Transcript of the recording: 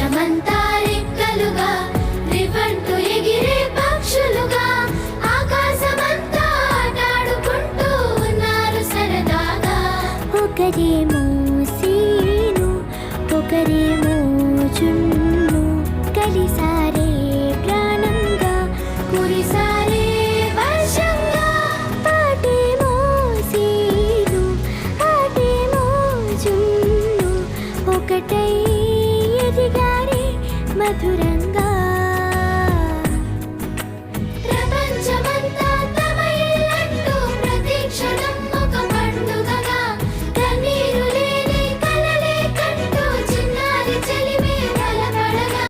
వర్షమంతా రెక్కలుగా రివంటూ ఎగిరే పక్షులుగా ఆకాశమంతా ఆటాడుకుంటూ ఉన్నారు సరదాగా. ఒకరేమో సీను ఒకరేమో జున్ను కలిసారే ప్రాణంగా కురిసారే వర్షంగా. పాటేమో సీను ఆటేమో జున్ను ఒకటై ఎదిగారే మధురంగా.